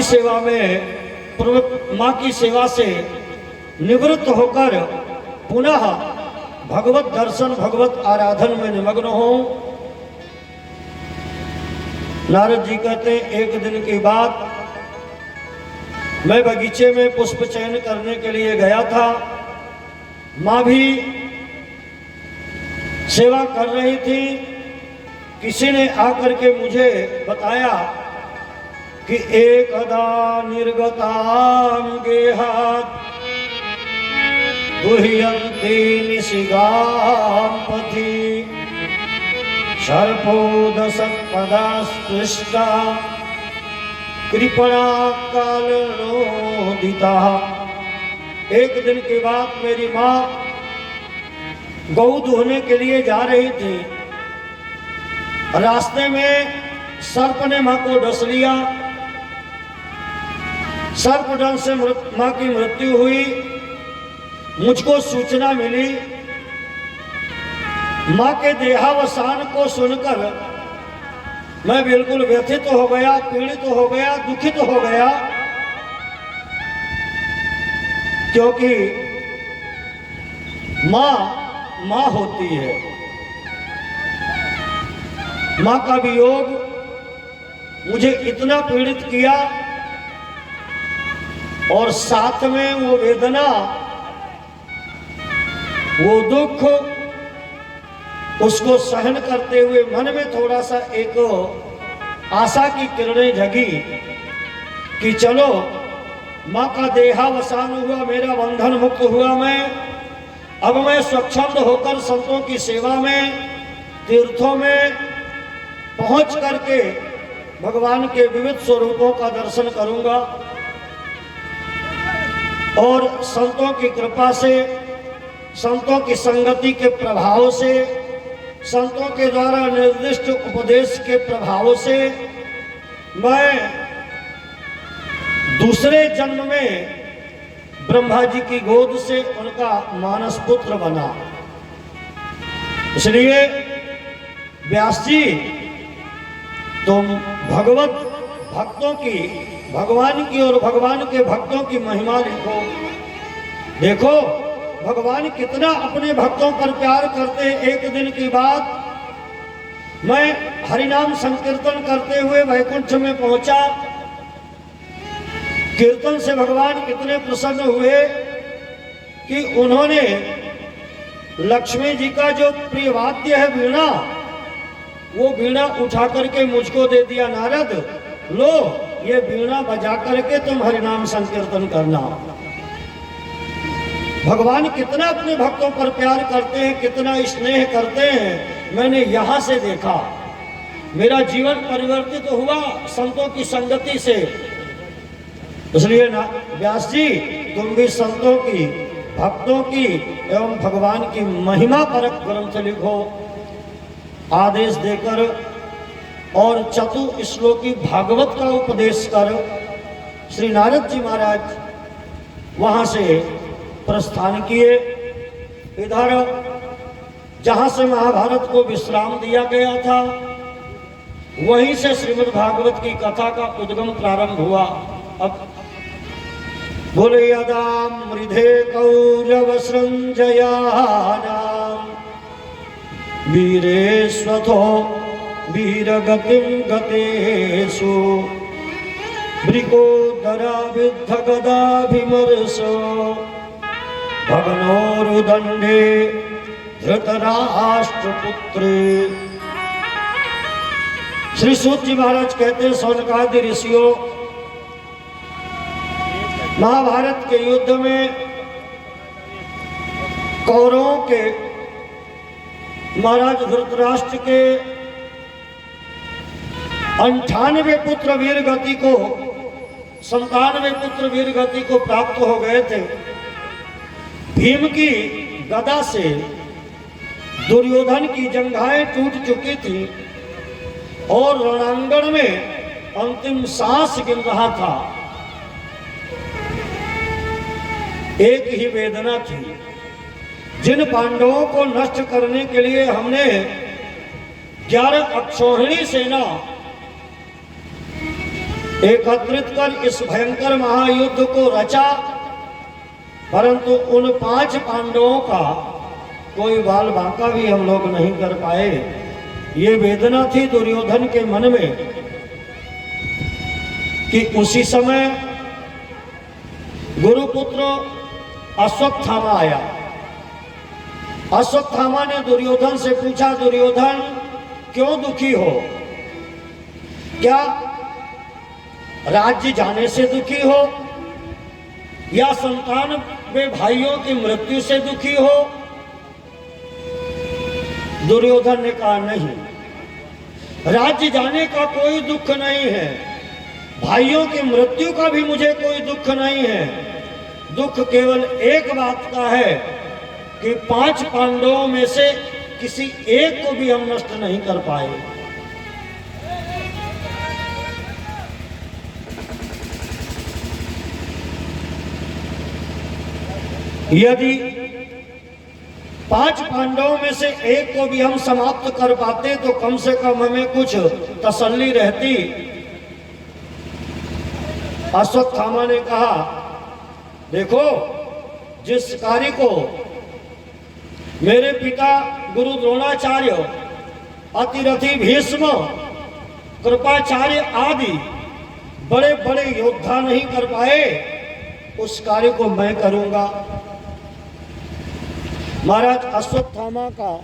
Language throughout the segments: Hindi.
की सेवा में माँ की सेवा से निवृत्त होकर पुनः भगवत दर्शन भगवत आराधन में निमग्न हूं। नारद जी कहते एक दिन की बात, मैं बगीचे में पुष्प चयन करने के लिए गया था। माँ भी सेवा कर रही थी। किसी ने आकर के मुझे बताया कि एकदा निर्गतां गेहात् गुह्यन्ति निशिगां पथि सर्पोदशत्पदास्पृष्टा कृपणा कालनोदिता। एक दिन की बात, मेरी माँ गौ दुहने के लिए जा रही थी। रास्ते में सर्प ने माँ को डस लिया। सर्पदंश से माँ की मृत्यु हुई। मुझको सूचना मिली। माँ के देहावसान को सुनकर मैं बिल्कुल व्यथित हो गया, पीड़ित हो गया, दुखित हो गया, क्योंकि माँ माँ होती है। माँ का वियोग मुझे इतना पीड़ित किया और साथ में वो वेदना, वो दुख, उसको सहन करते हुए मन में थोड़ा सा एक आशा की किरणें जगी कि चलो माँ का देहावसान हुआ, मेरा बंधन मुक्त हुआ। मैं अब मैं स्वच्छंद होकर संतों की सेवा में, तीर्थों में पहुंच करके भगवान के विविध स्वरूपों का दर्शन करूंगा और संतों की कृपा से, संतों की संगति के प्रभाव से, संतों के द्वारा निर्दिष्ट उपदेश के प्रभाव से मैं दूसरे जन्म में ब्रह्मा जी की गोद से उनका मानस पुत्र बना। इसलिए व्यास जी, तुम भगवत भक्तों की, भगवान की और भगवान के भक्तों की महिमा लिखो। देखो भगवान कितना अपने भक्तों पर प्यार करते हैं। एक दिन की बात, मैं हरिनाम संकीर्तन करते हुए वैकुंठ में पहुंचा। कीर्तन से भगवान इतने प्रसन्न हुए कि उन्होंने लक्ष्मी जी का जो प्रिय वाद्य है वीणा, वो वीणा उठा करके मुझको दे दिया। नारद, लो ये वीणा बजा करके तुम हरिनाम संकीर्तन करना। भगवान कितना अपने भक्तों पर प्यार करते हैं, कितना स्नेह करते हैं, मैंने यहां से देखा। मेरा जीवन परिवर्तित हुआ संतों की संगति से। इसलिए ना व्यास जी, तुम भी संतों की, भक्तों की एवं भगवान की महिमा परक ग्रंथ लिखो। आदेश देकर और चतुश्लोकी भागवत का उपदेश कर श्री नारद जी महाराज वहां से प्रस्थान किए। इधर जहां से महाभारत को विश्राम दिया गया था, वहीं से श्रीमद् भागवत की कथा का उद्गम प्रारंभ हुआ। अब बोले यदा मृधे कौरव सृंजयानां वीरेश्वथो वीरगतिं गतेषु वृकोदरा विद्ध गदाभिमर्शो भगनोरुदंडे धृतराष्ट्रपुत्रे। श्री सूत जी महाराज कहते हैं, सौनकादि ऋषियों, महाभारत के युद्ध में कौरवों के महाराज धृतराष्ट्र के 98 पुत्र वीर गति को, 97 पुत्र वीर गति को प्राप्त हो गए थे। भीम की गदा से दुर्योधन की जंघाएं टूट चुकी थी और रणांगण में अंतिम सांस गिर रहा था। एक ही वेदना थी, जिन पांडवों को नष्ट करने के लिए हमने 11 अक्षौहिणी सेना एकत्रित कर इस भयंकर महायुद्ध को रचा, परंतु उन 5 पांडवों का कोई बाल बांका भी हम लोग नहीं कर पाए। ये वेदना थी दुर्योधन के मन में कि उसी समय गुरुपुत्र अश्वत्थामा आया। अश्वत्थामा ने दुर्योधन से पूछा, दुर्योधन क्यों दुखी हो? क्या राज्य जाने से दुखी हो या संतान में भाइयों की मृत्यु से दुखी हो? दुर्योधन ने कहा, नहीं, राज्य जाने का कोई दुख नहीं है, भाइयों की मृत्यु का भी मुझे कोई दुख नहीं है। दुख केवल एक बात का है कि 5 पांडवों में से किसी एक को भी हम नष्ट नहीं कर पाए। यदि 5 पांडवों में से एक को भी हम समाप्त कर पाते तो कम से कम हमें कुछ तसल्ली रहती। अश्वत्थामा ने कहा, देखो, जिस कार्य को मेरे पिता गुरु द्रोणाचार्य, अतिरथी भीष्म, कृपाचार्य आदि बड़े बड़े योद्धा नहीं कर पाए, उस कार्य को मैं करूंगा। महाराज अश्वत्थामा का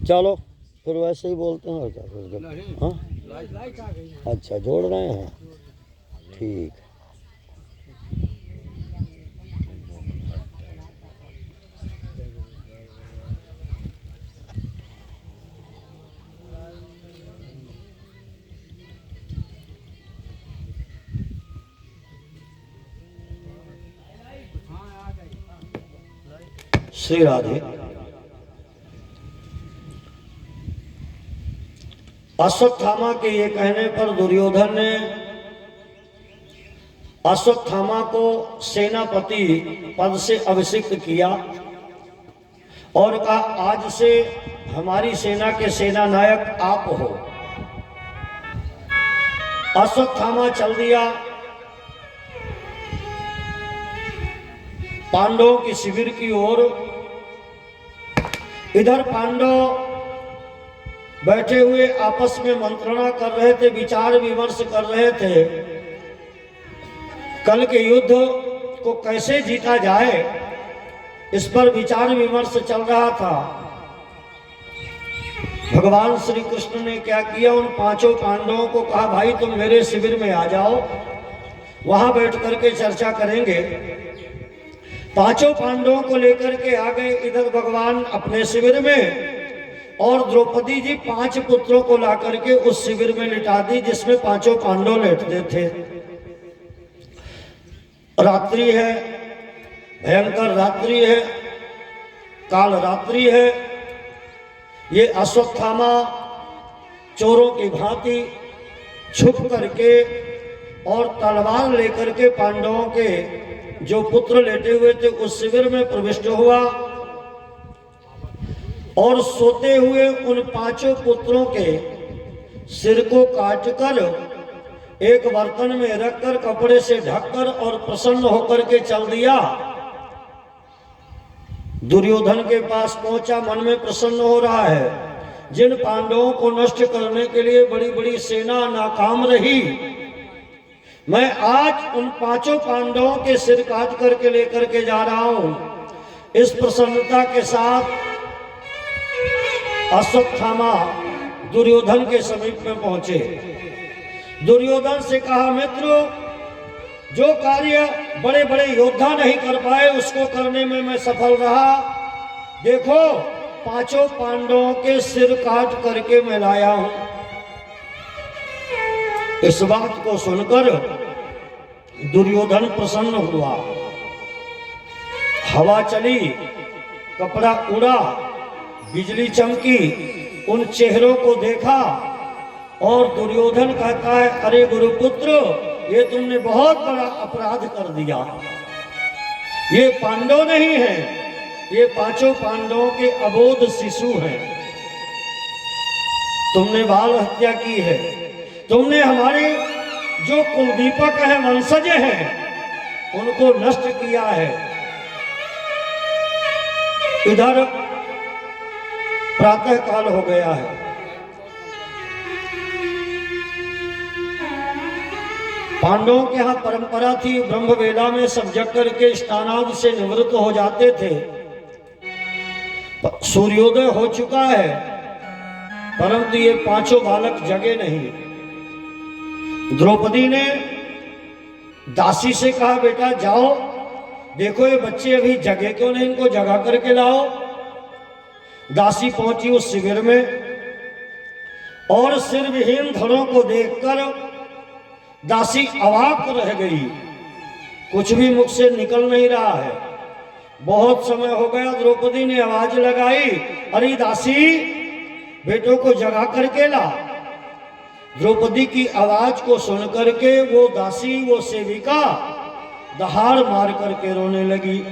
चलो फिर वैसे ही बोलते हैं और क्या फिर? हाँ, अच्छा, जोड़ रहे हैं, ठीक। श्री राधे। अश्वत्थामा के ये कहने पर दुर्योधन ने अश्वत्थामा को सेनापति पद से अभिषिक्त किया और कहा, आज से हमारी सेना के सेना नायक आप हो। अश्वत्थामा चल दिया पांडवों की शिविर की ओर। इधर पांडव बैठे हुए आपस में मंत्रणा कर रहे थे, विचार विमर्श कर रहे थे, कल के युद्ध को कैसे जीता जाए, इस पर विचार विमर्श चल रहा था। भगवान श्री कृष्ण ने क्या किया, उन 5 पांडवों को कहा, भाई तुम मेरे शिविर में आ जाओ, वहां बैठ करके चर्चा करेंगे। 5 पांडवों को लेकर के आ गए इधर भगवान अपने शिविर में, और द्रौपदी जी 5 पुत्रों को ला करके उस शिविर में लिटा दी जिसमें 5 पांडव लेटते थे। रात्रि है, भयंकर रात्रि है, काल रात्रि है। ये अश्वत्थामा चोरों की भांति छुप करके और तलवार लेकर के पांडवों के जो पुत्र लेटे हुए थे उस शिविर में प्रविष्ट हुआ और सोते हुए उन 5 पुत्रों के सिर को काटकर एक बर्तन में रखकर कपड़े से ढककर और प्रसन्न होकर के चल दिया। दुर्योधन के पास पहुंचा, मन में प्रसन्न हो रहा है। जिन पांडवों को नष्ट करने के लिए बड़ी बड़ी सेना नाकाम रही, मैं आज उन 5 पांडवों के सिर काट करके लेकर के जा रहा हूं। इस प्रसन्नता के साथ अश्वत्थामा दुर्योधन के समीप में पहुंचे। दुर्योधन से कहा, मित्र, जो कार्य बड़े बड़े योद्धा नहीं कर पाए उसको करने में मैं सफल रहा। देखो, पांचों पांडवों के सिर काट करके मैं लाया हूं। इस बात को सुनकर दुर्योधन प्रसन्न हुआ। हवा चली, कपड़ा उड़ा, बिजली चमकी, उन चेहरों को देखा और दुर्योधन कहता है, अरे गुरुपुत्र, ये तुमने बहुत बड़ा अपराध कर दिया। ये पांडव नहीं है, ये पांचों पांडवों के अबोध शिशु हैं। तुमने बाल हत्या की है, तुमने हमारे जो कुलदीपक हैं, वंशज हैं, उनको नष्ट किया है। इधर प्रातः काल हो गया है। पांडवों के यहाँ परंपरा थी, ब्रह्म वेला में सब जग करके स्नानादि से निवृत्त हो जाते थे। सूर्योदय हो चुका है, परंतु ये पांचों बालक जगे नहीं। द्रौपदी ने दासी से कहा, बेटा जाओ देखो ये बच्चे अभी जगे क्यों नहीं, इनको जगा करके लाओ। दासी पहुंची उस शिविर में और सिर विहीन धड़ों को देखकर दासी अवाक रह गई। कुछ भी मुख से निकल नहीं रहा है। बहुत समय हो गया, द्रौपदी ने आवाज लगाई, अरे दासी, बेटों को जगा करके ला। द्रौपदी की आवाज को सुन करके वो दासी, वो सेविका दहाड़ मार करके रोने लगी।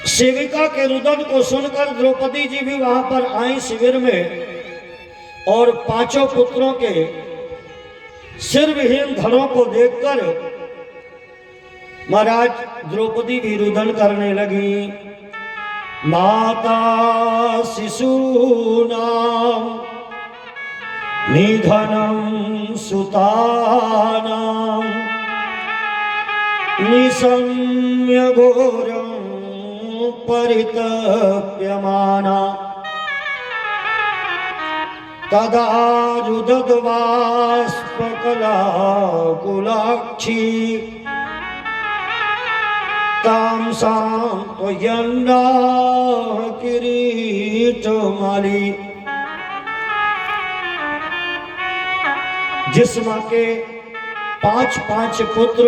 सेविका के रुदन को सुनकर द्रौपदी जी भी वहां पर आई शिविर में और पांचों पुत्रों के सिर विहीन धड़ों को देखकर महाराज द्रौपदी भी रुदन करने लगी। माता शिशूनां निधनं सुतानां निशम्य घोरं परितप्यमाना तदा रुदद्बाष्पकलाकुलाक्षी तां सांत्वयन्ना किरीटमाली। जिस मां के पांच पुत्र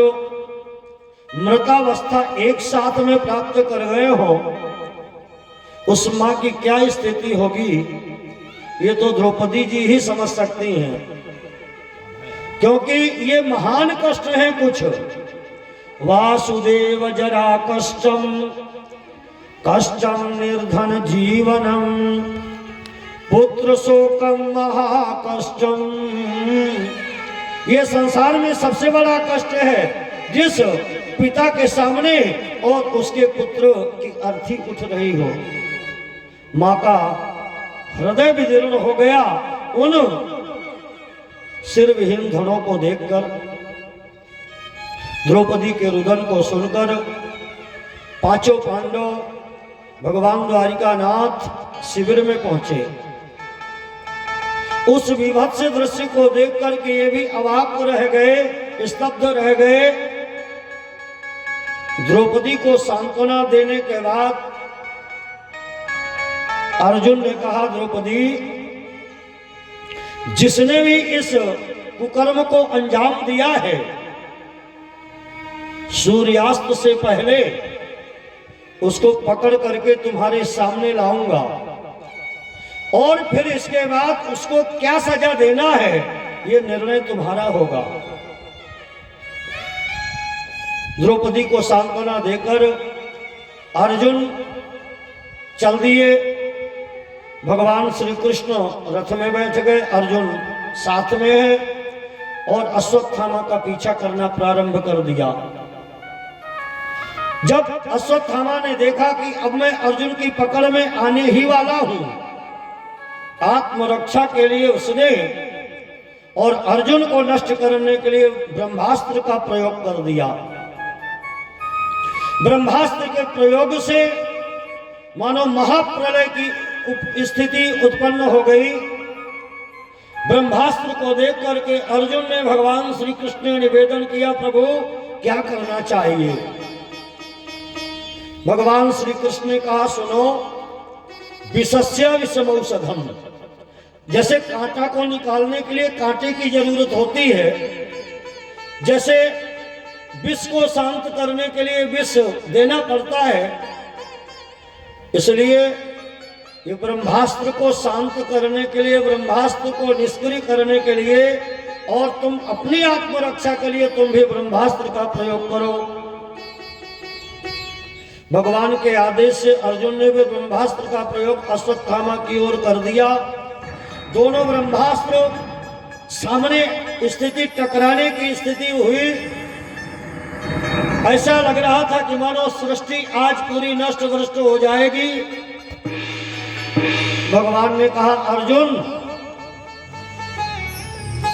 मृतावस्था एक साथ में प्राप्त कर गए हो, उस मां की क्या स्थिति होगी, ये तो द्रौपदी जी ही समझ सकती हैं। क्योंकि ये महान कष्ट है कुछ। वासुदेव जरा कष्टम कष्टम निर्धन जीवनम पुत्र शोकम महाकष्टम। ये संसार में सबसे बड़ा कष्ट है जिस पिता के सामने और उसके पुत्र की अर्थी उठ रही हो। मां का हृदय विदीर्ण हो गया उन सिर विहीन धड़ों को देखकर। द्रौपदी के रुदन को सुनकर पांचों पांडव भगवान द्वारिकानाथ शिविर में पहुंचे। उस विभत्स दृश्य को देख करके ये भी अवाक रह गए, स्तब्ध रह गए। द्रौपदी को सांत्वना देने के बाद अर्जुन ने कहा, द्रौपदी, जिसने भी इस कुकर्म को अंजाम दिया है, सूर्यास्त से पहले उसको पकड़ करके तुम्हारे सामने लाऊंगा और फिर इसके बाद उसको क्या सजा देना है ये निर्णय तुम्हारा होगा। द्रौपदी को सांत्वना देकर अर्जुन चल दिए। भगवान श्री कृष्ण रथ में बैठ गए, अर्जुन साथ में है और अश्वत्थामा का पीछा करना प्रारंभ कर दिया। जब अश्वत्थामा ने देखा कि अब मैं अर्जुन की पकड़ में आने ही वाला हूं, आत्मरक्षा के लिए उसने और अर्जुन को नष्ट करने के लिए ब्रह्मास्त्र का प्रयोग कर दिया। ब्रह्मास्त्र के प्रयोग से मानो महाप्रलय की स्थिति उत्पन्न हो गई। ब्रह्मास्त्र को देख करके अर्जुन ने भगवान श्री कृष्ण ने निवेदन किया, प्रभु क्या करना चाहिए। भगवान श्री कृष्ण ने कहा, सुनो, विषस्य विषमौषधम, जैसे कांटा को निकालने के लिए कांटे की जरूरत होती है, जैसे विष को शांत करने के लिए विष देना पड़ता है, इसलिए ये ब्रह्मास्त्र को शांत करने के लिए, ब्रह्मास्त्र को निष्क्रिय करने के लिए और तुम अपनी आत्मरक्षा के लिए तुम भी ब्रह्मास्त्र का प्रयोग करो। भगवान के आदेश से अर्जुन ने भी ब्रह्मास्त्र का प्रयोग अश्वत्थामा की ओर कर दिया। दोनों ब्रह्मास्त्र सामने स्थिति, टकराने की स्थिति हुई। ऐसा लग रहा था कि मानो सृष्टि आज पूरी नष्ट भ्रष्ट हो जाएगी। भगवान ने कहा, अर्जुन,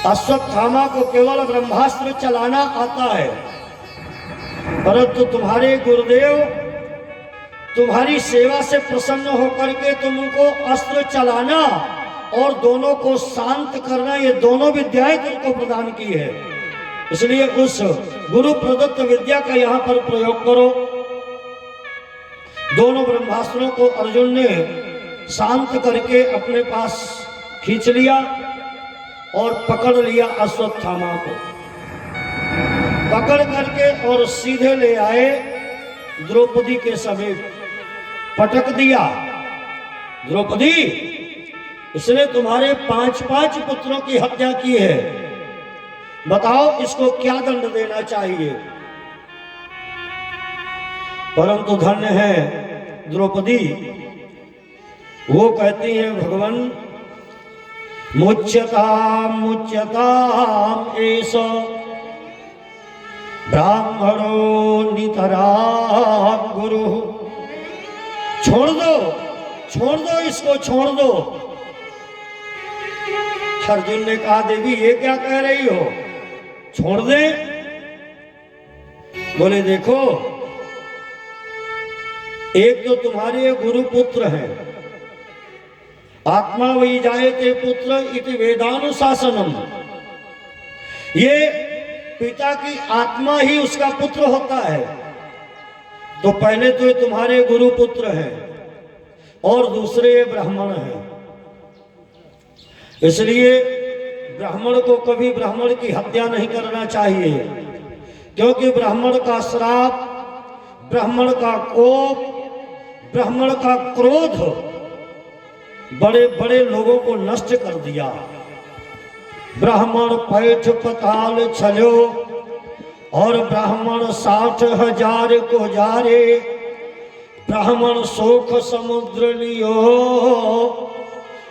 अश्वत्थामा को केवल ब्रह्मास्त्र चलाना आता है, परंतु तुम्हारे गुरुदेव तुम्हारी सेवा से प्रसन्न होकर के तुमको अस्त्र चलाना और दोनों को शांत करना, ये दोनों विद्याएं तुमको प्रदान की है। इसलिए उस गुरु प्रदत्त विद्या का यहाँ पर प्रयोग करो। दोनों ब्रह्मास्त्रों को अर्जुन ने शांत करके अपने पास खींच लिया और पकड़ लिया अश्वत्थामा को, पकड़ करके और सीधे ले आए द्रौपदी के समीप, पटक दिया। द्रौपदी, इसने तुम्हारे 5 पुत्रों की हत्या की है, बताओ इसको क्या दंड देना चाहिए। परंतु धन्य है द्रौपदी, वो कहती है, भगवान, मुच्यताम मुच्यताम एष ब्राह्मणो नितराम गुरु। छोड़ दो इसको, छोड़ दो। अर्जुन ने कहा, देवी ये क्या कह रही हो, छोड़ दे। बोले, देखो, एक तो तुम्हारे गुरु पुत्र है, आत्मा वही जायते पुत्र इति वेदानुशासनम, ये पिता की आत्मा ही उसका पुत्र होता है। तो पहले तो ये तुम्हारे गुरु पुत्र हैं और दूसरे ब्राह्मण हैं, इसलिए ब्राह्मण को कभी ब्राह्मण की हत्या नहीं करना चाहिए, क्योंकि ब्राह्मण का श्राप, ब्राह्मण का कोप, ब्राह्मण का क्रोध बड़े बड़े लोगों को नष्ट कर दिया। ब्राह्मण पैठ पताल छलो और ब्राह्मण 60,000 को जारे, ब्राह्मण शोक समुद्र लियो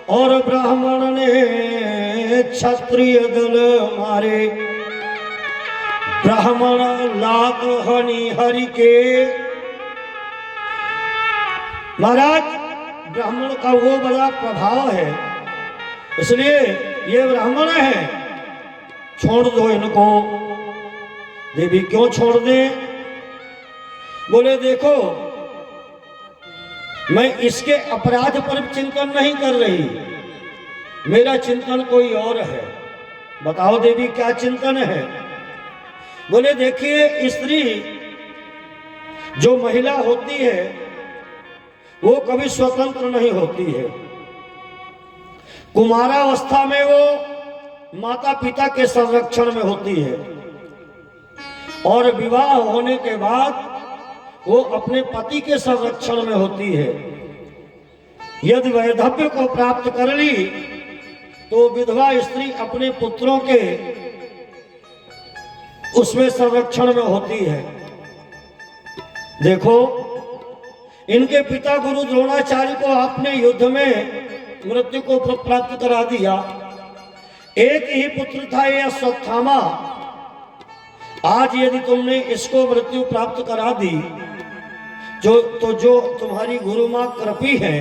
और ब्राह्मण ने क्षत्रिय दल मारे। ब्राह्मण लात हनि हरि के। महाराज, ब्राह्मण का वो बड़ा प्रभाव है, इसलिए ये ब्राह्मण है, छोड़ दो इनको। देवी, क्यों छोड़ दें? बोले, देखो, मैं इसके अपराध पर चिंतन नहीं कर रही, मेरा चिंतन कोई और है। बताओ देवी, क्या चिंतन है? बोले, देखिए, स्त्री जो महिला होती है वो कभी स्वतंत्र नहीं होती है। कुमारावस्था में वो माता पिता के संरक्षण में होती है और विवाह होने के बाद वो अपने पति के संरक्षण में होती है। यदि वैधव्य को प्राप्त कर ली तो विधवा स्त्री अपने पुत्रों के उसमें संरक्षण में होती है। देखो, इनके पिता गुरु द्रोणाचार्य को आपने युद्ध में मृत्यु को प्राप्त करा दिया। एक ही पुत्र था ये अश्वत्थामा। आज यदि तुमने इसको मृत्यु प्राप्त करा दी जो तुम्हारी गुरु मां कृपी है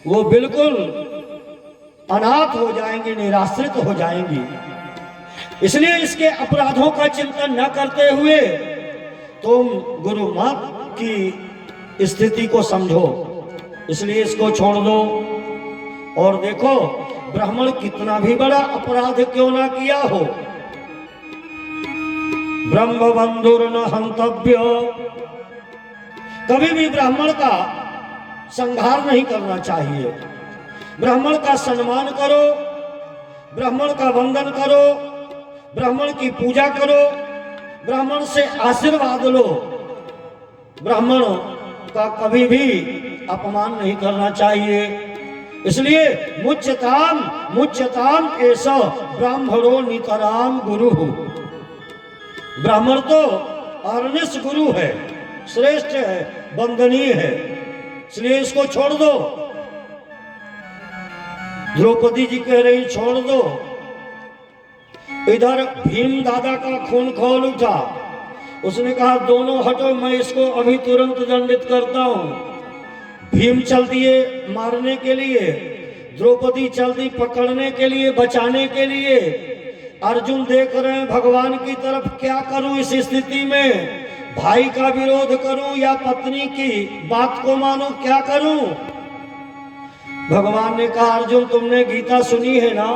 वो बिल्कुल अनाथ हो जाएंगी, निराश्रित हो जाएंगी। इसलिए इसके अपराधों का चिंतन न करते हुए तुम गुरु मां की स्थिति को समझो, इसलिए इसको छोड़ दो। और देखो, ब्राह्मण कितना भी बड़ा अपराध क्यों ना किया हो, ब्रह्म बंधुर न हंतव्य, कभी भी ब्राह्मण का संहार नहीं करना चाहिए। ब्राह्मण का सम्मान करो, ब्राह्मण का वंदन करो, ब्राह्मण की पूजा करो, ब्राह्मण से आशीर्वाद लो। ब्राह्मण का कभी भी अपमान नहीं करना चाहिए। इसलिए मुच्यताम ऐसा ब्राह्मणो नितराम गुरु। ब्राह्मण तो अरनिश गुरु है, श्रेष्ठ है, वंदनीय है, इसलिए इसको छोड़ दो। द्रौपदी जी कह रही छोड़ दो। इधर भीम दादा का खून खौल उठा, उसने कहा दोनों हटो, मैं इसको अभी तुरंत दंडित करता हूं। भीम चल दिए मारने के लिए, द्रौपदी चल दी पकड़ने के लिए, बचाने के लिए। अर्जुन देख रहे हैं भगवान की तरफ, क्या करूं इस स्थिति में, भाई का विरोध करूं या पत्नी की बात को मानूं, क्या करूं। भगवान ने कहा अर्जुन तुमने गीता सुनी है ना,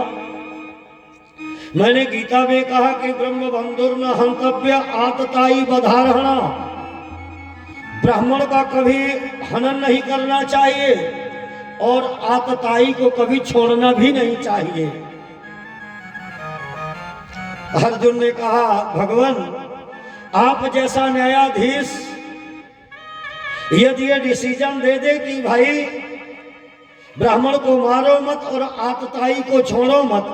मैंने गीता में कहा कि ब्रह्म बंधुर न हंतव्य आतताई बधारणा। ब्राह्मण का कभी हनन नहीं करना चाहिए और आतताई को कभी छोड़ना भी नहीं चाहिए। अर्जुन ने कहा भगवान आप जैसा न्यायाधीश यदि ये डिसीजन दे दे कि भाई ब्राह्मण को मारो मत और आतताई को छोड़ो मत।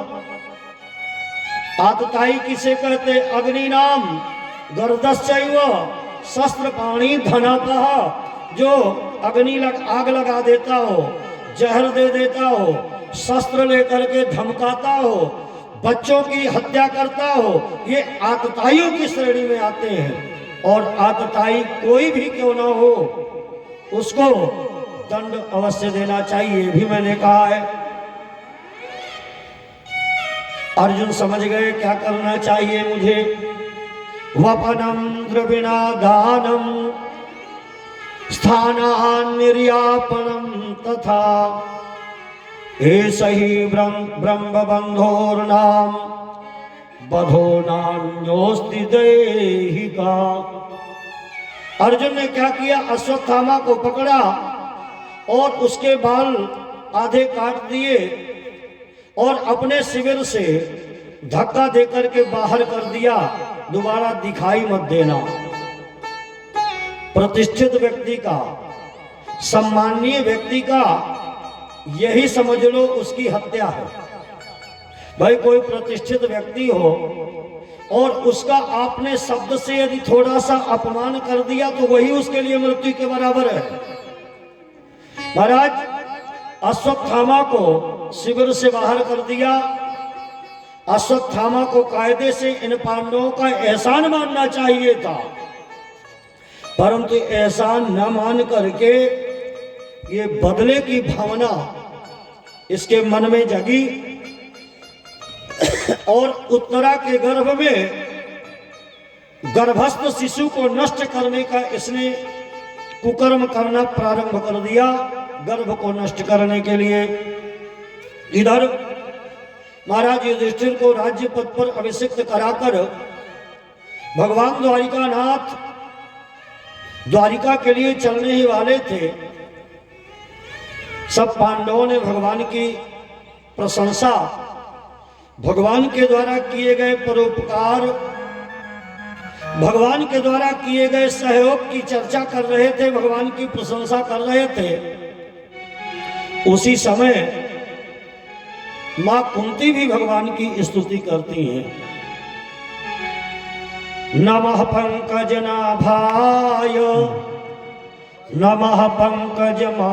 आतताई किसे कहते, अग्नि नाम गर्दश्चैव शस्त्र पाणी धनापह, जो अग्नि आग लगा देता हो, जहर दे देता हो, शस्त्र लेकर के धमकाता हो, बच्चों की हत्या करता हो, ये आतताइयों की श्रेणी में आते हैं। और आतताई कोई भी क्यों ना हो उसको दंड अवश्य देना चाहिए, भी मैंने कहा है। अर्जुन समझ गए क्या करना चाहिए मुझे। वपनम द्रविणा दानम स्थानान निर्यापनम तथा ऐसा ही ब्रह्म बंधोर्नाम बधो नान्योस्ति दैहिका। अर्जुन ने क्या किया, अश्वत्थामा को पकड़ा और उसके बाल आधे काट दिए और अपने शिविर से धक्का देकर के बाहर कर दिया, दोबारा दिखाई मत देना। प्रतिष्ठित व्यक्ति का, सम्माननीय व्यक्ति का यही समझ लो उसकी हत्या है। भाई कोई प्रतिष्ठित व्यक्ति हो और उसका आपने शब्द से यदि थोड़ा सा अपमान कर दिया तो वही उसके लिए मृत्यु के बराबर है। महाराज अश्वत्थामा को शिविर से बाहर कर दिया। अश्वत्थामा को कायदे से इन पांडवों का एहसान मानना चाहिए था, परंतु एहसान न मान करके ये बदले की भावना इसके मन में जगी और उत्तरा के गर्भ में गर्भस्थ शिशु को नष्ट करने का इसने कुकर्म करना प्रारंभ कर दिया, गर्भ को नष्ट करने के लिए। इधर महाराज युधिष्ठिर को राज्य पद पर अभिषिक्त कराकर भगवान द्वारिकानाथ द्वारिका के लिए चलने ही वाले थे। सब पांडवों ने भगवान की प्रशंसा, भगवान के द्वारा किए गए परोपकार, भगवान के द्वारा किए गए सहयोग की चर्चा कर रहे थे, भगवान की प्रशंसा कर रहे थे। उसी समय मां कुंती भी भगवान की स्तुति करती हैं। नमः पंकजनाभाय नमः पंकजमालिने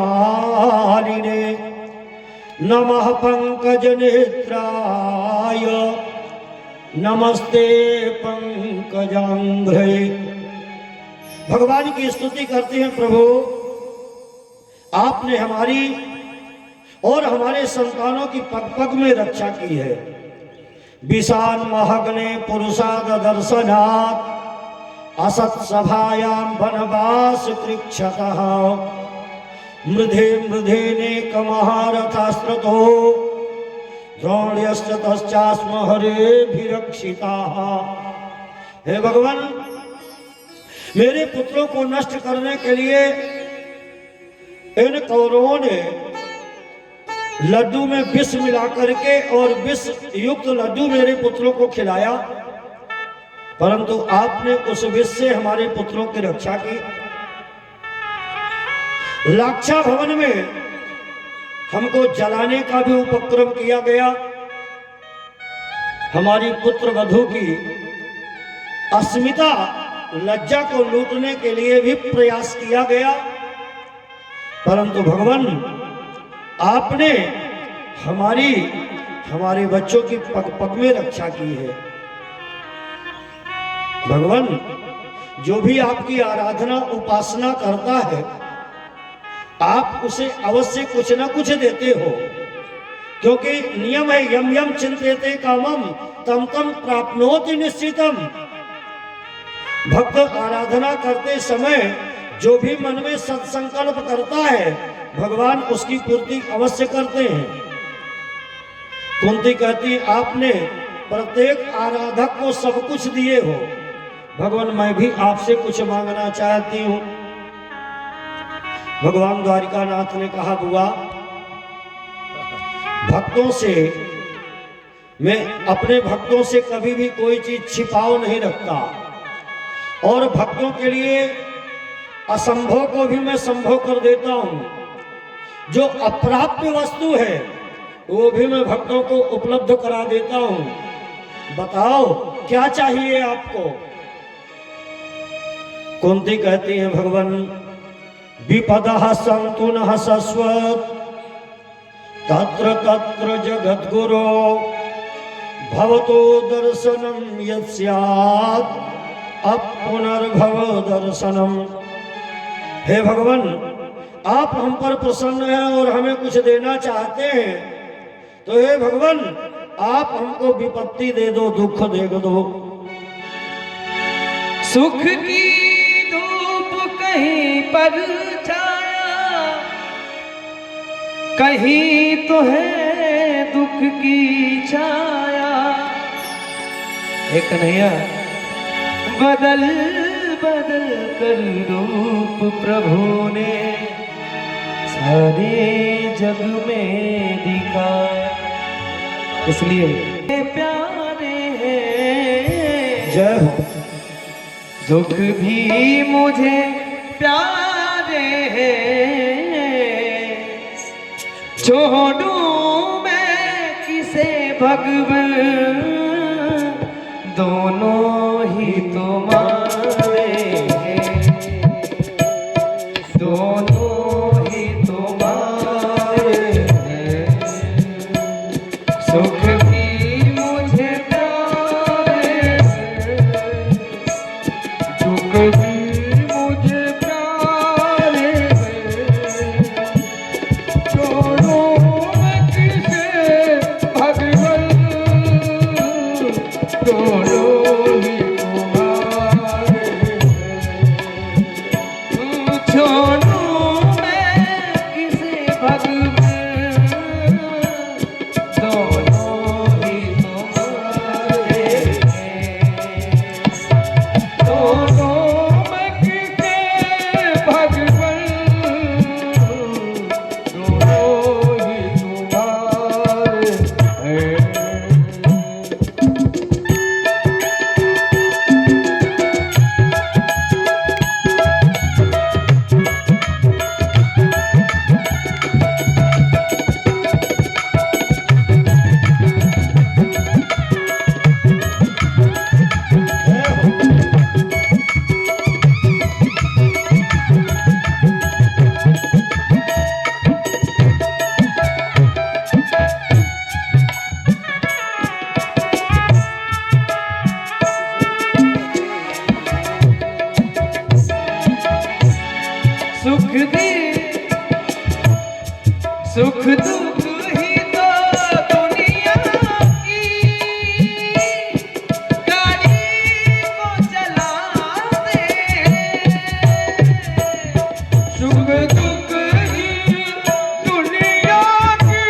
नमः पंकजनेत्राय नमस्ते पंकजांघ्रे। भगवान की स्तुति करते हैं, प्रभु आपने हमारी और हमारे संतानों की पग पग में रक्षा की है। विशान महग्ने पुरुषाद दर्शनात् असत सभायाम वनवास कृक्षतः मृधे मृधेने कमहारथास्त्रतो द्रोण्यश्च तश्चास्म हरेभिरक्षिता। हे भगवान, मेरे पुत्रों को नष्ट करने के लिए इन कौरवों ने लड्डू में विष मिला करके और विष युक्त लड्डू मेरे पुत्रों को खिलाया, परंतु आपने उस विष से हमारे पुत्रों की रक्षा की। लाक्षा भवन में हमको जलाने का भी उपक्रम किया गया। हमारी पुत्र वधू की अस्मिता लज्जा को लूटने के लिए भी प्रयास किया गया, परंतु भगवान आपने हमारे बच्चों की पग पग में रक्षा की है। भगवान, जो भी आपकी आराधना उपासना करता है, आप उसे अवश्य कुछ ना कुछ देते हो, क्योंकि नियम है यम यम चिंत्यते कामम तम तम प्राप्नोति निश्चितम। भक्त आराधना करते समय जो भी मन में सत्संकल्प करता है, भगवान उसकी पूर्ति अवश्य करते हैं। कुंती कहती, आपने प्रत्येक आराधक को सब कुछ दिए हो, भगवान मैं भी आपसे कुछ मांगना चाहती हूं। भगवान द्वारिकानाथ ने कहा, बुआ, भक्तों से मैं अपने भक्तों से कभी भी कोई चीज छिपाव नहीं रखता, और भक्तों के लिए असंभव को भी मैं संभव कर देता हूं। जो अप्राप्य वस्तु है वो भी मैं भक्तों को उपलब्ध करा देता हूं। बताओ क्या चाहिए आपको? कुंती कहती है, भगवान विपदः सन्तु नः शश्वत् तत्र तत्र जगद्गुरो भवतो दर्शनं यत् स्यात् अपुनर्भव दर्शनम। हे भगवान, आप हम पर प्रसन्न हैं और हमें कुछ देना चाहते हैं, तो हे भगवान आप हमको विपत्ति दे दो, दुख दे दो। सुख की धूप कहीं पर छाया, कहीं तो है दुख की छाया। एक कन्हैया, बदल बदल कर रूप प्रभु ने सारे जग में दिखाया, इसलिए प्यारे हैं। जय हो। दुख भी मुझे प्यारे हैं, छोड़ूं मैं किसे भगवान, दोनों ही तुम्हारे हैं, दोनों ही तुम्हारे हैं। सुख की मुझे प्यारे हैं, दुख भी मुझे प्यारे हैं, छोड़ो मैं किसे भगवान, दोनों ही तुम्हारे हैं। छोड़ो मैं किसे भगवान, दोनों ही तुम्हारे हैं। दोनों मैं किसे भगवान, दोनों ही तुम्हारे हैं। सुख दे सुख दुख ही तो दुनिया की गाड़ी को चलाते, सुख दुख ही दुनिया की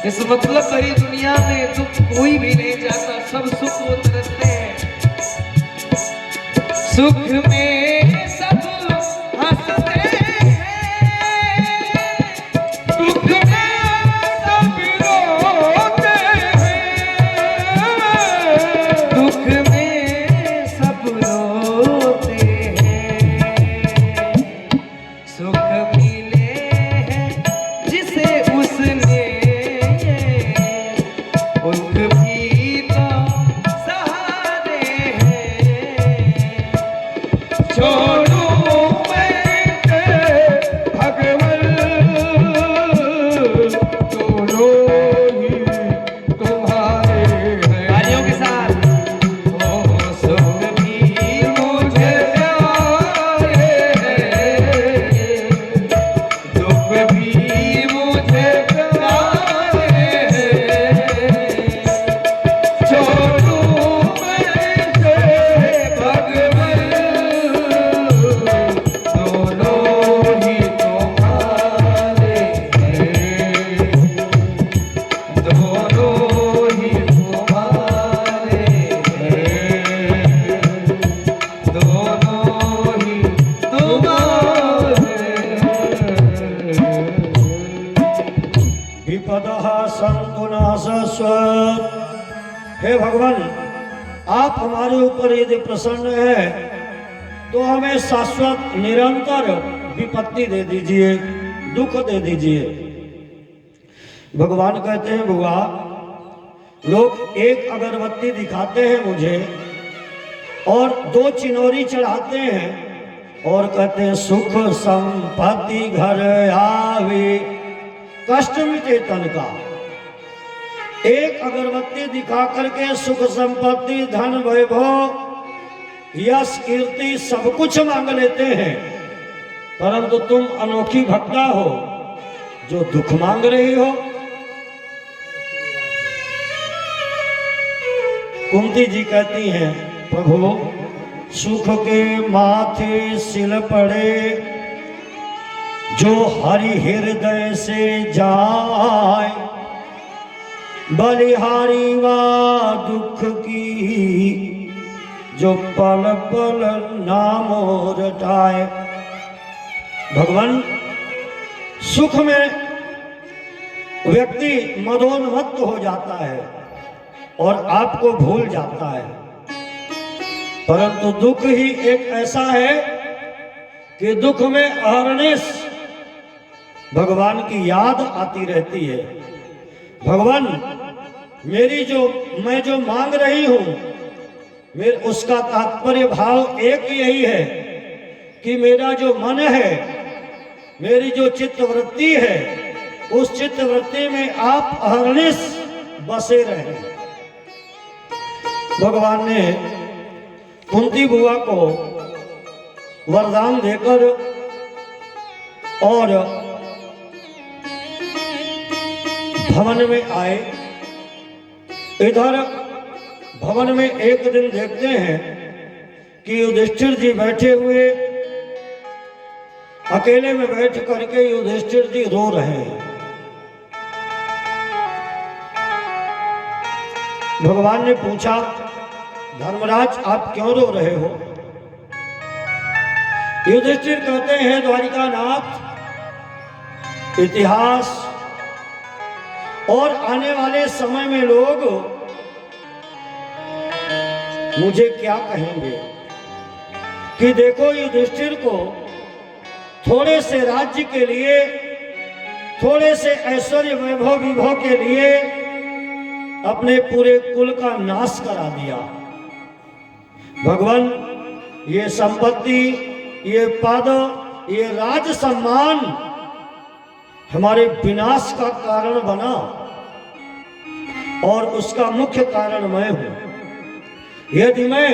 इस मतलब भरी दुनिया में दुख कोई भी नहीं चाहता, सब सुख वो तरसते हैं। सुख में सब हंसते हैं, दुख में सब रोते हैं, दुख में सब रोते हैं। सुख मिले हैं जिसे उसने, दुख भी तो सहारे हैं। छोड़ू मैं भगवन, दोनों ही तुम्हारे हैं। तालियों के साथ। ओ सुख भी मुझे प्यारे हैं, दुख भी मुझे प्यारे हैं। छोड़ू मैं भगवन, दोनों ही तुम्हारे हैं, दोनों ही तुम्हारे हैं, दोनों ही तुम्हारे हैं। विपदः सन्तु नाशस्व। हे भगवान, आप हमारे ऊपर यदि प्रसन्न है तो हमें शाश्वत निरंतर विपत्ति दे दीजिए, दुख दे दीजिए। भगवान कहते हैं बुआ, लोग एक अगरबत्ती दिखाते हैं मुझे और 2 चिनोरी चढ़ाते हैं और कहते हैं सुख संपत्ति घर आवे, कष्ट मिटे तन का। एक अगरबत्ती दिखा करके सुख संपत्ति धन वैभव यश कीर्ति सब कुछ मांग लेते हैं, परंतु तुम अनोखी भक्ता हो जो दुख मांग रही हो। कुंती जी कहती हैं, प्रभु सुख के माथे सिल पड़े, जो हरि हृदय से जाए, बलिहारी वा दुख की, जो पल पल नामो रटाए। भगवान, सुख में व्यक्ति मदोन्मत्त हो जाता है और आपको भूल जाता है, परंतु दुख ही एक ऐसा है कि दुख में अहर्निश भगवान की याद आती रहती है। भगवान, मैं जो मांग रही हूं, मेरे उसका तात्पर्य भाव एक यही है कि मेरा जो मन है, मेरी जो चित्तवृत्ति है, उस चित्तवृत्ति में आप अहर्निश बसे रहे। भगवान ने कुंती बुआ को वरदान देकर और भवन में आए। इधर भवन में एक दिन देखते हैं कि युधिष्ठिर जी बैठे हुए, अकेले में बैठ करके युधिष्ठिर जी रो रहे हैं। भगवान ने पूछा, धर्मराज आप क्यों रो रहे हो? युधिष्ठिर कहते हैं, द्वारिकानाथ, इतिहास और आने वाले समय में लोग मुझे क्या कहेंगे कि देखो युधिष्ठिर को थोड़े से राज्य के लिए, थोड़े से ऐश्वर्य वैभव विभव के लिए अपने पूरे कुल का नाश करा दिया। भगवान, ये संपत्ति, ये पद, ये राज सम्मान हमारे विनाश का कारण बना और उसका मुख्य कारण मैं हूं। यदि मैं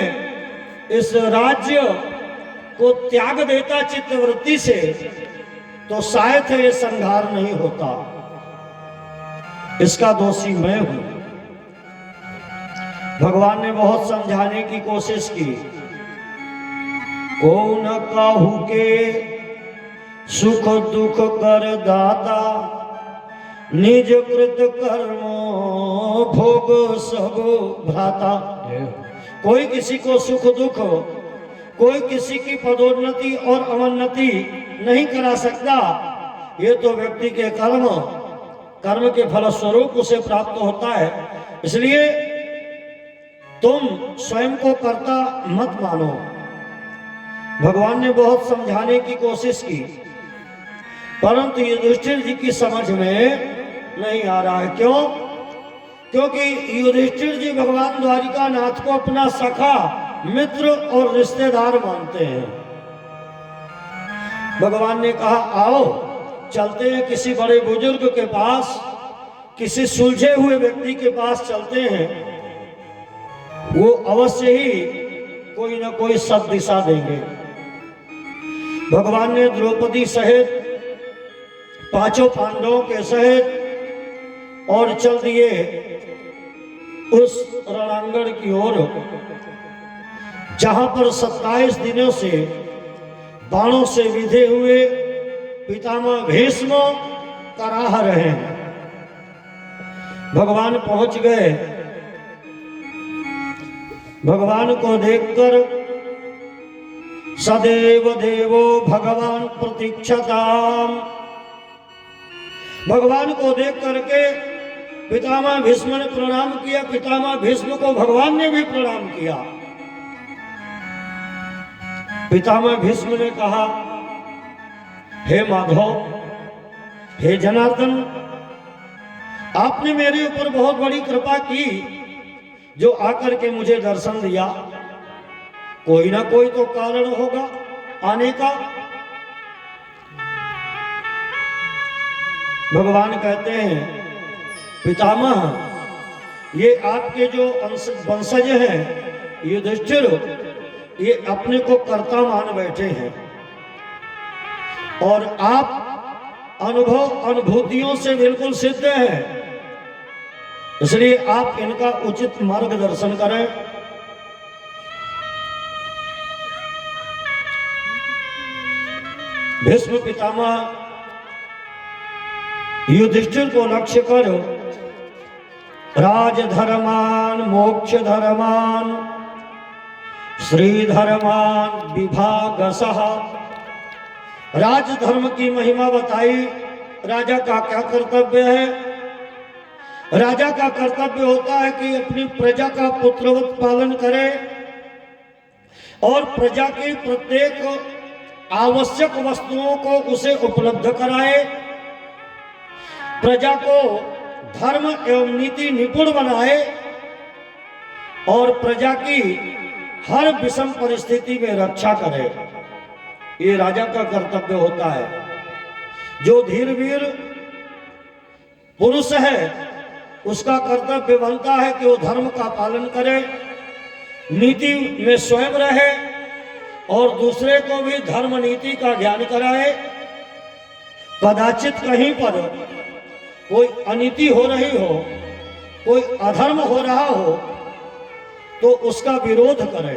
इस राज्य को त्याग देता चित्तवृत्ति से, तो शायद ये संहार नहीं होता। इसका दोषी मैं हूं। भगवान ने बहुत समझाने की कोशिश की। को न काहू के सुख दुख कर दाता, निज कृत कर्म भोग सब भ्राता। कोई किसी को सुख दुख, कोई किसी की पदोन्नति और अवन्नति नहीं करा सकता। ये तो व्यक्ति के कर्म के फलस्वरूप उसे प्राप्त होता है। इसलिए तुम स्वयं को कर्ता मत मानो। भगवान ने बहुत समझाने की कोशिश की, परंतु युधिष्ठिर जी की समझ में नहीं आ रहा है। क्यों? क्योंकि युधिष्ठिर जी भगवान द्वारिका नाथ को अपना सखा, मित्र और रिश्तेदार मानते हैं। भगवान ने कहा, आओ चलते हैं किसी बड़े बुजुर्ग के पास, किसी सुलझे हुए व्यक्ति के पास चलते हैं, वो अवश्य ही कोई ना कोई सद्दिशा देंगे। भगवान ने द्रौपदी सहित पांचों पांडवों के सहित और चल दिए उस रणांगण की ओर, जहां पर 27 दिनों से बाणों से विधे हुए पितामह भीष्म कराह रहे हैं। भगवान पहुंच गए। भगवान को देखकर सदैव देवो भगवान प्रतीक्षताम। भगवान को देख करके पितामह भीष्म ने प्रणाम किया। पितामह भीष्म को भगवान ने भी प्रणाम किया। पितामह भीष्म ने कहा, हे माधव, हे जनार्दन, आपने मेरे ऊपर बहुत बड़ी कृपा की जो आकर के मुझे दर्शन दिया। कोई ना कोई तो कारण होगा आने का। भगवान कहते हैं, पितामह, ये आपके जो वंशज हैं युधिष्ठिर, ये अपने को कर्ता मान बैठे हैं और आप अनुभूतियों से बिल्कुल सिद्ध हैं। इसलिए आप इनका उचित मार्गदर्शन करें। भीष्म पितामह युधिष्ठिर को लक्ष्य कर राजधर्मान मोक्ष धर्मान श्रीधर्मान विभागसः, राजधर्म की महिमा बताई। राजा का क्या कर्तव्य है? राजा का कर्तव्य होता है कि अपनी प्रजा का पुत्रवत पालन करे और प्रजा की प्रत्येक आवश्यक वस्तुओं को उसे उपलब्ध कराए, प्रजा को धर्म एवं नीति निपुण बनाए और प्रजा की हर विषम परिस्थिति में रक्षा करे। ये राजा का कर्तव्य होता है। जो धीरवीर पुरुष है उसका कर्तव्य बनता है कि वो धर्म का पालन करे, नीति में स्वयं रहे और दूसरे को भी धर्म नीति का ज्ञान कराए। कदाचित कहीं पर कोई अनीति हो रही हो, कोई अधर्म हो रहा हो, तो उसका विरोध करे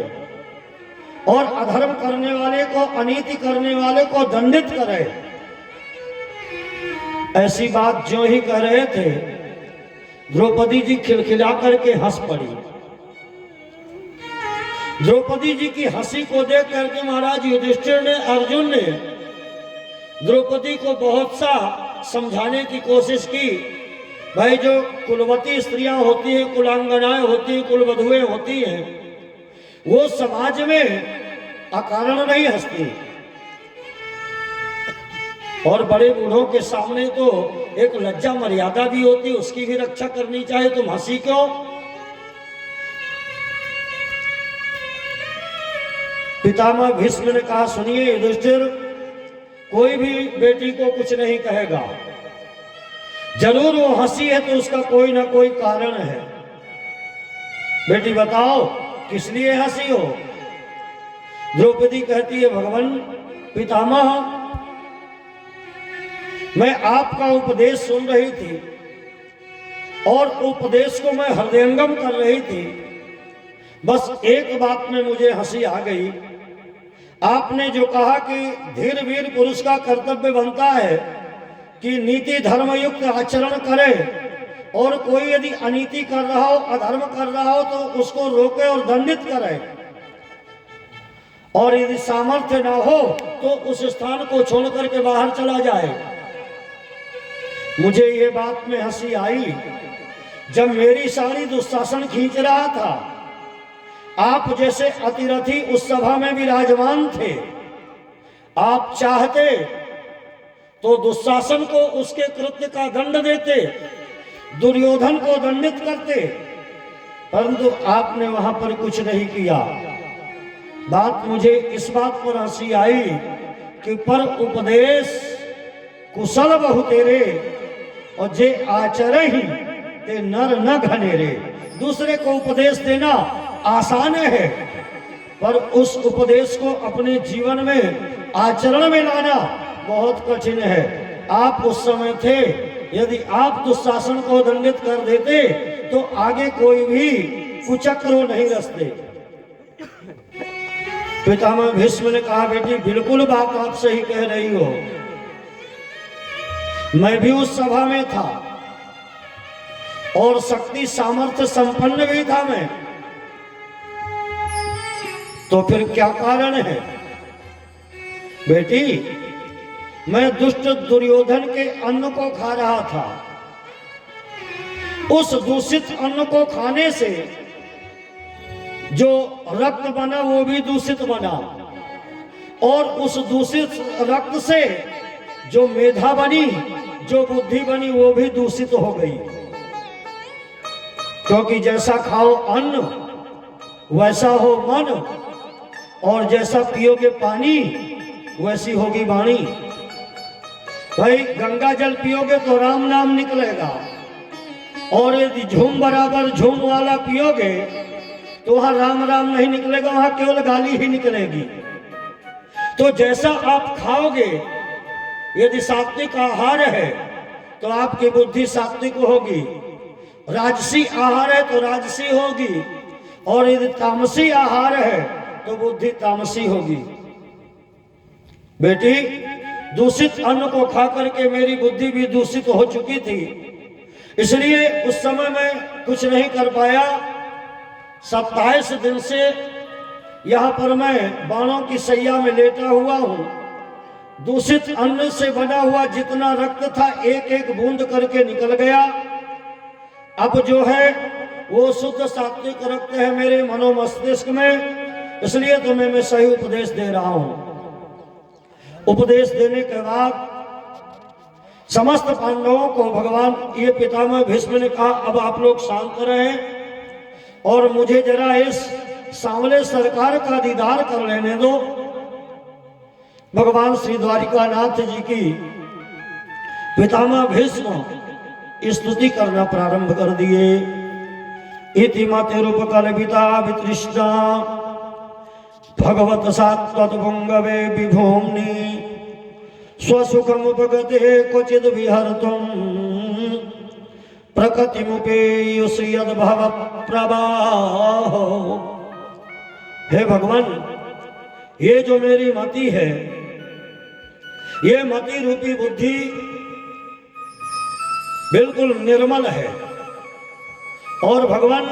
और अधर्म करने वाले को, अनीति करने वाले को दंडित करे। ऐसी बात जो ही कह रहे थे, द्रौपदी जी खिलखिला करके हंस पड़ी। द्रौपदी जी की हंसी को देख करके महाराज युधिष्ठिर ने, अर्जुन ने द्रौपदी को बहुत सा समझाने की कोशिश की। भाई, जो कुलवती स्त्रियां होती हैं, कुलांगनाएं होती हैं, कुलवधुएं होती हैं, वो समाज में अकारण नहीं हंसती और बड़े बूढ़ों के सामने तो एक लज्जा मर्यादा भी होती, उसकी भी रक्षा करनी चाहिए। तुम हंसी क्यों? पितामह भीष्म ने कहा, सुनिए युधिष्ठिर, कोई भी बेटी को कुछ नहीं कहेगा। जरूर वो हंसी है तो उसका कोई ना कोई कारण है। बेटी बताओ किस लिए हंसी हो? द्रौपदी कहती है, भगवान पितामह, मैं आपका उपदेश सुन रही थी और उपदेश को मैं हृदयंगम कर रही थी। बस एक बात में मुझे हंसी आ गई। आपने जो कहा कि धीर वीर पुरुष का कर्तव्य बनता है कि नीति धर्मयुक्त आचरण करे, और कोई यदि अनीति कर रहा हो, अधर्म कर रहा हो तो उसको रोके और दंडित करे, और यदि सामर्थ्य ना हो तो उस स्थान को छोड़ करके बाहर चला जाए। मुझे ये बात में हंसी आई जब मेरी साड़ी दुशासन खींच रहा था। आप जैसे अतिरथी उस सभा में विराजमान थे, आप चाहते तो दुशासन को उसके कृत्य का दंड देते, दुर्योधन को दंडित करते, परंतु आपने वहां पर कुछ नहीं किया। बात मुझे इस बात पर हंसी आई कि पर उपदेश कुशल बहु तेरे, और जे आचरे ही ते नर न घनेरे। दूसरे को उपदेश देना आसान है, पर उस उपदेश को अपने जीवन में आचरण में लाना बहुत कठिन है। आप उस समय थे, यदि आप दुशासन को दंडित कर देते तो आगे कोई भी कुचक्र नहीं रचते। पितामह भीष्म ने कहा, बेटी बिल्कुल बात आप सही कह रही हो, मैं भी उस सभा में था और शक्ति सामर्थ्य संपन्न भी था मैं, तो फिर क्या कारण है? बेटी मैं दुष्ट दुर्योधन के अन्न को खा रहा था, उस दूषित अन्न को खाने से जो रक्त बना वो भी दूषित बना, और उस दूषित रक्त से जो मेधा बनी, जो बुद्धि बनी, वो भी दूषित हो गई। क्योंकि जैसा खाओ अन्न वैसा हो मन, और जैसा पियोगे पानी वैसी होगी वाणी। भाई गंगा जल पियोगे तो राम नाम निकलेगा, और यदि झूम बराबर झूम वाला पियोगे तो वहां राम राम नहीं निकलेगा, वहां केवल गाली ही निकलेगी। तो जैसा आप खाओगे, यदि सात्विक आहार है तो आपकी बुद्धि सात्विक होगी, राजसी आहार है तो राजसी होगी, और यदि तामसी आहार है तो बुद्धि तामसी होगी। बेटी दूषित अन्न को खा करके मेरी बुद्धि भी दूषित हो चुकी थी, इसलिए उस समय मैं कुछ नहीं कर पाया। 27 दिन से यहाँ पर मैं बाणों की सैया में लेटा हुआ हूँ। दूषित अन्न से बना हुआ जितना रक्त था एक एक बूंद करके निकल गया। अब जो है वो शुद्ध सात्विक रक्त है मेरे मनोमस्तिष्क में, इसलिए तुम्हें मैं सही उपदेश दे रहा हूँ। उपदेश देने के बाद समस्त पांडवों को भगवान ये पितामह भीष्म ने कहा, अब आप लोग शांत रहें और मुझे जरा इस सांवले सरकार का दीदार कर लेने दो। भगवान श्री द्वारिकानाथ जी की पितामह भीष्म स्तुति करना प्रारंभ कर दिए। इति मतिरुपकल्पिता वितृष्णा भगवत सात्वतपुंगवे विभूम्नि स्वसुखमुपगते क्वचिद् विहर्तुं प्रकृतिमुपेयुषि यद्भव प्रवाहो। हे भगवान, ये जो मेरी मति है, ये मति रूपी बुद्धि बिल्कुल निर्मल है, और भगवान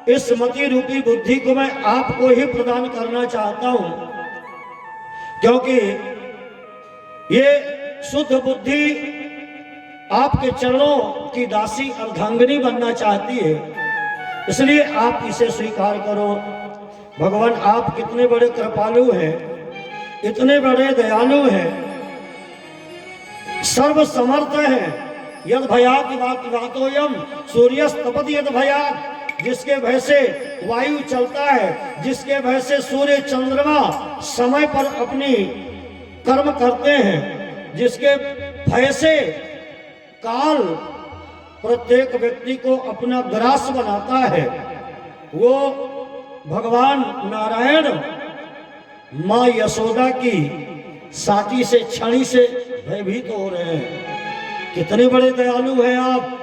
इस मति रूपी बुद्धि को मैं आपको ही प्रदान करना चाहता हूं, क्योंकि ये शुद्ध बुद्धि आपके चरणों की दासी अर्धांगिनी बनना चाहती है, इसलिए आप इसे स्वीकार करो। भगवान आप कितने बड़े कृपालु हैं, इतने बड़े दयालु हैं, सर्व समर्थ हैं। यद भयात वातोयम सूर्यस्तपति यद भयात, जिसके भय से वायु चलता है, जिसके भय से सूर्य चंद्रमा समय पर अपनी कर्म करते हैं, जिसके भय से काल प्रत्येक व्यक्ति को अपना ग्रास बनाता है, वो भगवान नारायण मां यशोदा की साटी से छड़ी से भयभीत हो रहे हैं। कितने बड़े दयालु हैं आप।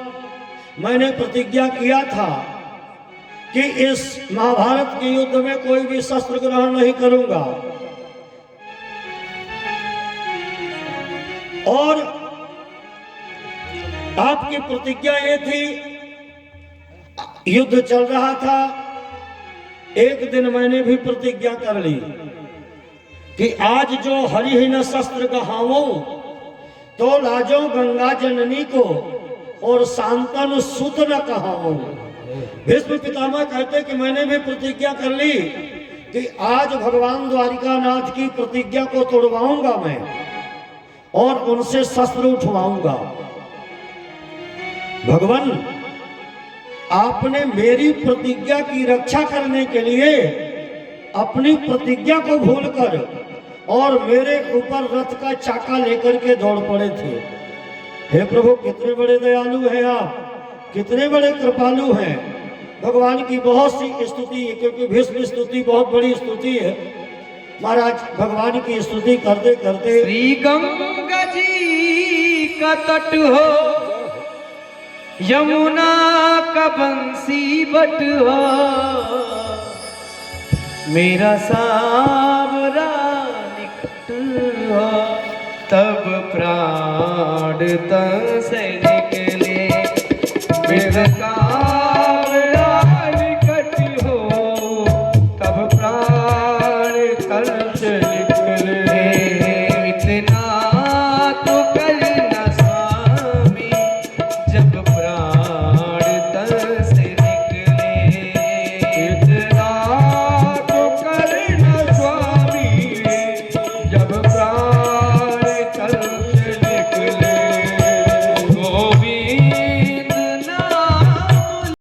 मैंने प्रतिज्ञा किया था कि इस महाभारत के युद्ध में कोई भी शस्त्र ग्रहण नहीं करूंगा, और आपकी प्रतिज्ञा ये थी, युद्ध चल रहा था, एक दिन मैंने भी प्रतिज्ञा कर ली कि आज जो हरिहीन शस्त्र कहावो तो लाजो गंगा जननी को और शांतनु सुत न कहावो। भीष्म पितामह कहते कि मैंने भी प्रतिज्ञा कर ली कि आज भगवान द्वारिकानाथ की प्रतिज्ञा को तोड़वाऊंगा मैं और उनसे शस्त्र उठवाऊंगा। भगवान, आपने मेरी प्रतिज्ञा की रक्षा करने के लिए अपनी प्रतिज्ञा को भूलकर और मेरे ऊपर रथ का चाका लेकर के दौड़ पड़े थे। हे प्रभु, कितने बड़े दयालु हैं आप, कितने बड़े कृपालु हैं। भगवान की बहुत सी स्तुति है, क्योंकि भीष्म स्तुति बहुत बड़ी स्तुति है। महाराज, भगवान की स्तुति करते करते श्री गंगा जी का तट हो, यमुना का बंसी बट हो, मेरा सावरा निकट हो, तब प्राण तन से